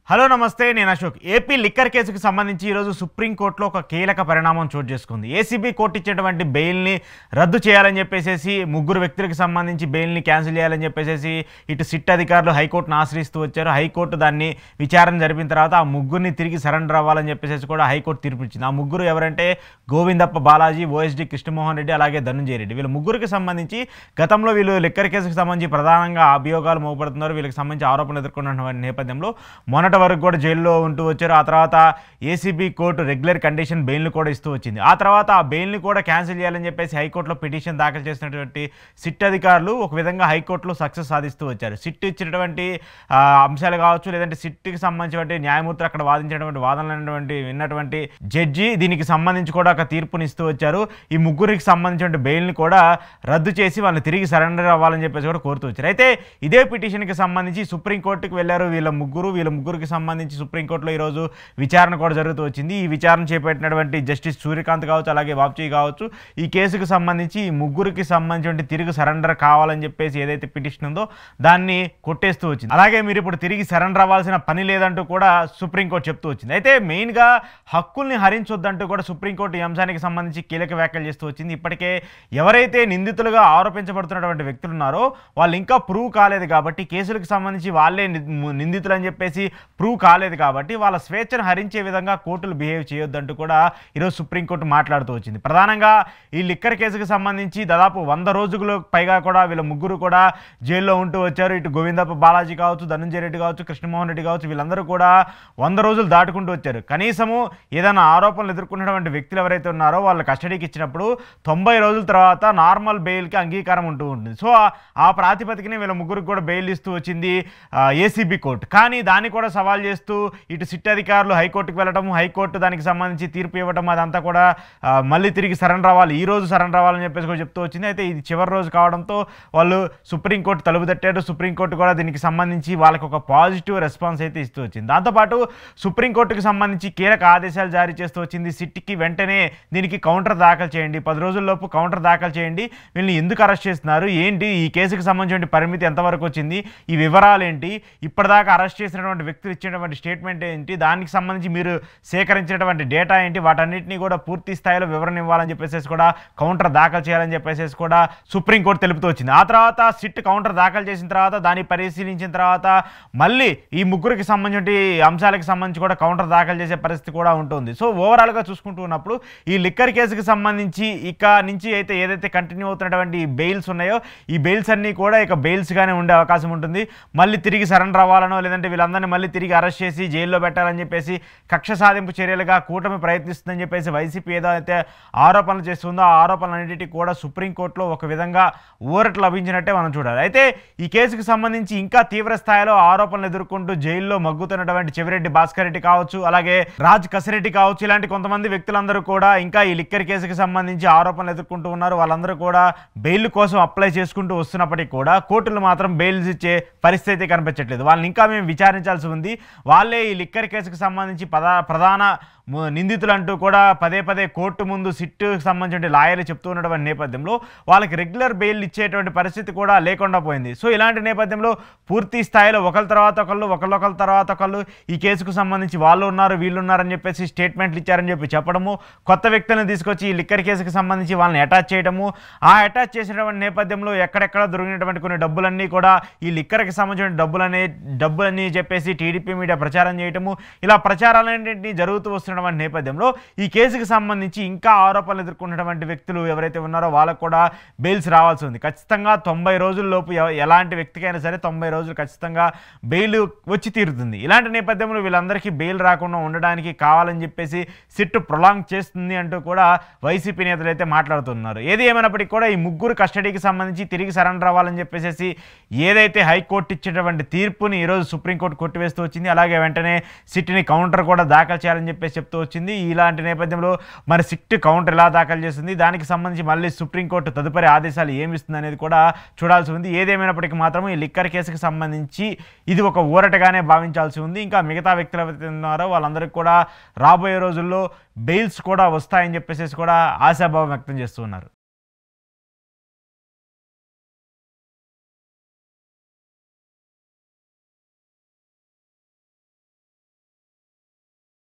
Hello నమస్తే నేను Ashok AP liquor కేసుకు సంబంధించి ఈరోజు సుప్రీంకోర్టులో ఒక కీలక పరిణామం చోటు చేసుకుంది. ఏసీబీ కోర్టు ఇచ్చేటువంటి బెయిల్ని రద్దు చేయాలని చెప్పేసి ముగ్గురు వ్యక్తులకు సంబంధించి బెయిల్ని క్యాన్సిల్ చేయాలని చెప్పేసి ఇటు సిట్ అధికారులు హైకోర్టును ఆశ్రయిస్తూ వచ్చారు. హైకోర్టు దాన్ని విచారణ జరిపిన తర్వాత ఆ ముగ్గురిని తిరిగి సరెండర్ అవ్వాలని చెప్పేసి కూడా హైకోర్టు తీర్పు ఇచ్చింది. ఆ ముగ్గురు ఎవరంటే గోవిందప్ప బాలాజీ, ఓఎస్డీ కృష్ణమోహన్ రెడ్డి, అలాగే ధనుంజయ రెడ్డి. వీళ్ళ ముగ్గురికి సంబంధించి గతంలో వీళ్ళు లిక్కర్ కేసుకు సంబంధించి ప్రధానంగా అభియోగాలు మోపడుతున్నారు. వీళ్ళకి సంబంధించి ఆరోపణలు ఎదుర్కొన్న నేపథ్యంలో మొన్నటి వరకు కూడా జైల్లో ఉంటూ వచ్చారు. ఆ తర్వాత ఏసీబీ కోర్టు రెగ్యులర్ కండిషన్ బెయిల్ని కూడా ఇస్తూ వచ్చింది. ఆ తర్వాత ఆ బెయిల్ని కూడా క్యాన్సిల్ చేయాలని చెప్పేసి హైకోర్టులో పిటిషన్ దాఖలు చేసినటువంటి సిట్ అధికారులు ఒక విధంగా హైకోర్టులో సక్సెస్ సాధిస్తూ వచ్చారు. సిట్ ఇచ్చినటువంటి అంశాలు కావచ్చు, లేదంటే సిట్కి సంబంధించినటువంటి న్యాయమూర్తులు అక్కడ వాదించినటువంటి వాదనలు విన్నటువంటి జడ్జి దీనికి సంబంధించి కూడా ఒక తీర్పునిస్తూ వచ్చారు. ఈ ముగ్గురికి సంబంధించిన బెయిల్ని కూడా రద్దు చేసి వాళ్ళని తిరిగి సరెండర్ అవ్వాలని చెప్పేసి కూడా కోరుతూ వచ్చారు. అయితే ఇదే పిటిషన్కి సంబంధించి సుప్రీంకోర్టుకు వెళ్ళారు వీళ్ళ ముగ్గురికి సంబంధించి సుప్రీంకోర్టులో ఈరోజు విచారణ కూడా జరుగుతూ వచ్చింది. ఈ విచారణ చేపట్టినటువంటి జస్టిస్ సూర్యకాంత్ కావచ్చు, అలాగే బాబ్జీ కావచ్చు, ఈ కేసుకు సంబంధించి ఈ ముగ్గురికి సంబంధించి తిరిగి సరెండర్ కావాలని చెప్పేసి ఏదైతే పిటిషన్ ఉందో దాన్ని కొట్టేస్తూ వచ్చింది. అలాగే మీరు ఇప్పుడు తిరిగి సరెండర్ అవ్వాల్సిన పని లేదంటూ కూడా సుప్రీంకోర్టు చెప్తూ వచ్చింది. అయితే మెయిన్గా హక్కుల్ని హరించొద్దంటూ కూడా సుప్రీంకోర్టు ఈ అంశానికి సంబంధించి కీలక వ్యాఖ్యలు చేస్తూ వచ్చింది. ఇప్పటికే ఎవరైతే నిందితులుగా ఆరోపించబడుతున్నటువంటి వ్యక్తులు ఉన్నారో వాళ్ళు ఇంకా ప్రూవ్ కాలేదు కాబట్టి, కేసులకు సంబంధించి వాళ్ళే నిందితులు అని చెప్పేసి ప్రూవ్ కాలేదు కాబట్టి వాళ్ళ స్వేచ్ఛను హరించే విధంగా కోర్టులు బిహేవ్ చేయొద్దంటూ కూడా ఈరోజు సుప్రీంకోర్టు మాట్లాడుతూ వచ్చింది. ప్రధానంగా ఈ లిక్కర్ కేసుకు సంబంధించి దాదాపు 100 రోజులకు పైగా కూడా వీళ్ళ ముగ్గురు కూడా జైల్లో ఉంటూ వచ్చారు. ఇటు గోవిందప్ప బాలాజీ కావచ్చు, ధనుంజయ రెడ్డి కావచ్చు, కృష్ణమోహన్ రెడ్డి కావచ్చు, వీళ్ళందరూ కూడా 100 రోజులు దాటుకుంటూ వచ్చారు. కనీసము ఏదైనా ఆరోపణలు ఎదుర్కొన్నటువంటి వ్యక్తులు ఎవరైతే ఉన్నారో వాళ్ళ కస్టడీకి ఇచ్చినప్పుడు 90 రోజుల తర్వాత నార్మల్ బెయిల్కి అంగీకారం ఉంటూ ఉంటుంది. సో ఆ ప్రాతిపదికనే వీళ్ళ ముగ్గురికి కూడా బెయిల్ ఇస్తూ వచ్చింది ఏసీబీ కోర్టు. కానీ దాన్ని కూడా సవాల్ చేస్తూ ఇటు సిట్ అధికారులు హైకోర్టుకు వెళ్ళటం, హైకోర్టు దానికి సంబంధించి తీర్పు ఇవ్వటం, అదంతా కూడా మళ్ళీ తిరిగి సరెండర్ అవ్వాలి, ఈ రోజు సరెండర్ అవ్వాలని చెప్పేసి కూడా చెప్తూ వచ్చింది. అయితే ఇది చివరి రోజు కావడంతో వాళ్ళు సుప్రీంకోర్టు తలుపు తట్టారు. సుప్రీంకోర్టు కూడా దీనికి సంబంధించి వాళ్ళకి ఒక పాజిటివ్ రెస్పాన్స్ అయితే ఇస్తూ వచ్చింది. దాంతోపాటు సుప్రీంకోర్టుకు సంబంధించి కీలక ఆదేశాలు జారీ చేస్తూ వచ్చింది. సిట్కి వెంటనే దీనికి కౌంటర్ దాఖలు చేయండి, 10 రోజుల్లోపు కౌంటర్ దాఖలు చేయండి, వీళ్ళని ఎందుకు అరెస్ట్ చేస్తున్నారు, ఏంటి ఈ కేసుకు సంబంధించిన పరిమితి ఎంతవరకు వచ్చింది, ఈ వివరాలు ఏంటి, ఇప్పటిదాకా అరెస్ట్ చేసినటువంటి వ్యక్తులు ఇచ్చినటువంటి స్టేట్మెంట్ ఏంటి, దానికి సంబంధించి మీరు సేకరించినటువంటి డేటా ఏంటి, వాటన్నిటినీ కూడా పూర్తి స్థాయిలో వివరణ ఇవ్వాలని చెప్పేసి కూడా కౌంటర్ దాఖలు చేయాలని చెప్పేసి కూడా సుప్రీంకోర్టు తెలుపుతూ వచ్చింది. ఆ తర్వాత సిట్ కౌంటర్ దాఖలు చేసిన తర్వాత దాన్ని పరిశీలించిన తర్వాత మళ్ళీ ఈ ముగ్గురికి సంబంధించిన అంశాలకు సంబంధించి కూడా కౌంటర్ దాఖలు చేసే పరిస్థితి కూడా ఉంటుంది. సో ఓవరాల్గా చూసుకుంటూ ఉన్నప్పుడు ఈ లిక్కర్ కేసుకి సంబంధించి ఇక నుంచి అయితే ఏదైతే కంటిన్యూ అవుతున్నటువంటి బెయిల్స్ ఉన్నాయో ఈ బెయిల్స్ అన్నీ కూడా ఇక బెయిల్స్గానే ఉండే అవకాశం ఉంటుంది. మళ్ళీ తిరిగి సరెండర్ అవ్వాలనో లేదంటే వీళ్ళందరినీ మళ్ళీ తిరిగి అరెస్ట్ చేసి జైల్లో పెట్టాలని చెప్పేసి కక్ష సాధింపు చర్యలుగా కూటమి ప్రయత్నిస్తుందని చెప్పేసి వైసీపీ ఏదో అయితే ఆరోపణలు చేస్తుందో ఆ ఆరోపణలన్నిటికీ కూడా సుప్రీంకోర్టులో ఒక విధంగా ఊరట లభించినట్టే మనం చూడాలి. అయితే ఈ కేసుకు సంబంధించి ఇంకా తీవ్ర స్థాయిలో ఆరోపణలు ఎదుర్కొంటూ జైల్లో మగ్గుతున్నటువంటి చెవిరెడ్డి భాస్కర్ రెడ్డి కావచ్చు, అలాగే రాజ్ కసిరెడ్డి కావచ్చు, ఇలాంటి కొంతమంది వ్యక్తులందరూ కూడా ఇంకా ఈ లిక్కర్ కేసుకు సంబంధించి ఆరోపణలు ఎదుర్కొంటూ ఉన్నారు. వాళ్ళందరూ కూడా బెయిల్ కోసం అప్లై చేసుకుంటూ వస్తున్నప్పటికీ కూడా కోర్టులు మాత్రం బెయిల్స్ ఇచ్చే పరిస్థితి కనిపించట్లేదు. వాళ్ళని ఇంకా మేము విచారించాల్సి ఉంది. వాళ్ళే ఈ లిక్కర్ కేసుకు సంబంధించి ప్రధాన నిందితులు అంటూ కూడా పదే పదే కోర్టు ముందు సిట్కు సంబంధించిన లాయర్లు చెప్తూ ఉన్నటువంటి నేపథ్యంలో వాళ్ళకి రెగ్యులర్ బెయిల్ ఇచ్చేటువంటి పరిస్థితి కూడా లేకుండా పోయింది. సో ఇలాంటి నేపథ్యంలో పూర్తి స్థాయిలో ఒకరి తర్వాత ఒకళ్ళు ఈ కేసుకు సంబంధించి వాళ్ళు ఉన్నారు వీళ్ళు ఉన్నారని చెప్పేసి స్టేట్మెంట్లు ఇచ్చారని చెప్పడము, కొత్త వ్యక్తులను తీసుకొచ్చి ఈ లిక్కర్ కేసుకు సంబంధించి వాళ్ళని అటాచ్ చేయడము, ఆ అటాచ్ చేసినటువంటి నేపథ్యంలో ఎక్కడెక్కడ దొరికినటువంటి కొన్ని డబ్బులన్నీ కూడా ఈ లిక్కర్కి సంబంధించిన డబ్బులని చెప్పేసి టీడీపీ మీడియా ప్రచారం చేయటము, ఇలా ప్రచారాలన్నింటినీ జరుగుతూ వస్తున్న నేపథ్యంలో ఈ కేసుకు సంబంధించి ఇంకా ఆరోపణలు ఎదుర్కొన్నటువంటి వ్యక్తులు ఎవరైతే ఉన్నారో వాళ్ళకు కూడా బెయిల్స్ రావాల్సి ఉంది. ఖచ్చితంగా 90 రోజుల్లోపు ఎలాంటి వ్యక్తికైనా సరే 90 రోజులు ఖచ్చితంగా బెయిల్ వచ్చి తీరుతుంది. ఇలాంటి నేపథ్యంలో వీళ్ళందరికీ బెయిల్ రాకుండా ఉండడానికి కావాలని చెప్పేసి సిట్ ప్రొలాంగ్ చేస్తుంది అంటూ కూడా వైసీపీ నేతలు అయితే మాట్లాడుతున్నారు. ఏది ఏమైనప్పటికీ కూడా ఈ ముగ్గురు కస్టడీకి సంబంధించి తిరిగి సరెండర్ అవ్వాలని చెప్పేసి ఏదైతే హైకోర్టు ఇచ్చేటువంటి తీర్పుని ఈరోజు సుప్రీంకోర్టు కొట్టివేస్తూ వచ్చింది. అలాగే వెంటనే సిట్ని కౌంటర్ కూడా దాఖలు చేయాలని చెప్పేసి చెప్తూ వచ్చింది. ఇలాంటి నేపథ్యంలో మరి సిట్ కౌంటర్ ఎలా దాఖలు చేస్తుంది, దానికి సంబంధించి మళ్ళీ సుప్రీంకోర్టు తదుపరి ఆదేశాలు ఏమిస్తుంది అనేది కూడా చూడాల్సి ఉంది. ఏదేమైనప్పటికీ మాత్రం ఈ లిక్కర్ కేసుకు సంబంధించి ఇది ఒక ఊరటగానే భావించాల్సి ఉంది. ఇంకా మిగతా వ్యక్తులు ఎవరైతే ఉన్నారో వాళ్ళందరికీ కూడా రాబోయే రోజుల్లో బెయిల్స్ కూడా వస్తాయని చెప్పేసి కూడా ఆశాభావం వ్యక్తం చేస్తున్నారు.